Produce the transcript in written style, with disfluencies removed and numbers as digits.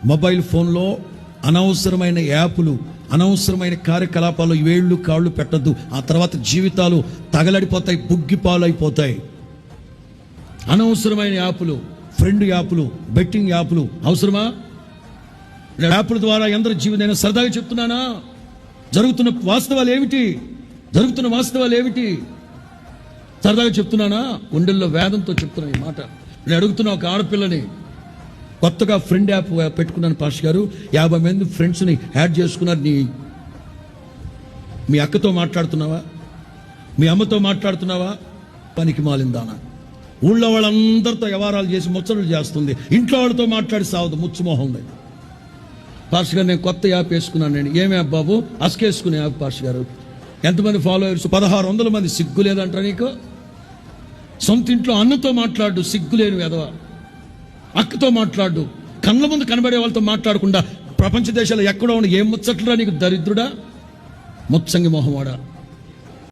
Mobile ఫోన్లో అనవసరమైన యాప్లు, అనవసరమైన కార్యకలాపాలు వేళ్ళు కాళ్ళు పెట్టద్దు. ఆ తర్వాత జీవితాలు తగలడిపోతాయి, బుగ్గిపాలైపోతాయి. అనవసరమైన యాప్లు, ఫ్రెండ్ యాప్లు, బెట్టింగ్ యాప్లు అవసరమా? యాప్ల ద్వారా ఎందరి జీవితమైనా సరదాగా చెప్తున్నానా? జరుగుతున్న వాస్తవాలు ఏమిటి? సరదాగా చెప్తున్నానా? గుండెల్లో వేదంతో చెప్తున్నాను ఈ మాట. నేను అడుగుతున్నా, ఒక ఆడపిల్లని కొత్తగా ఫ్రెండ్ యాప్ పెట్టుకున్నాను పాస్టర్ గారు, 50 మంది ఫ్రెండ్స్ని యాడ్ చేసుకున్నారు. మీ అక్కతో మాట్లాడుతున్నావా? మీ అమ్మతో మాట్లాడుతున్నావా? పనికి మాలిందానా? ఊళ్ళో వాళ్ళందరితో వ్యవహారాలు చేసి ముచ్చట్లు చేస్తుంది, ఇంట్లో వాళ్ళతో మాట్లాడి సావదు, ముచ్చుమోహం లేదు. పాస్టర్ గారు నేను కొత్త యాప్ వేసుకున్నాను. నేను ఏమి యాప్ బాబు? అస్కేసుకునే యాప్. పాస్టర్ గారు ఎంతమంది ఫాలోవర్స్? 1600 మంది. సిగ్గు లేదంటారా నీకు? సొంత ఇంట్లో అన్నతో మాట్లాడు, సిగ్గులేని వెధవ. అక్కతో మాట్లాడు, కళ్ళ ముందు కనబడే వాళ్ళతో మాట్లాడకుండా ప్రపంచ దేశాలు ఎక్కడో ఉన్న ఏం ముచ్చట్లురా నీకు, దరిద్రుడా, ముచ్చంగి మొహమాడా.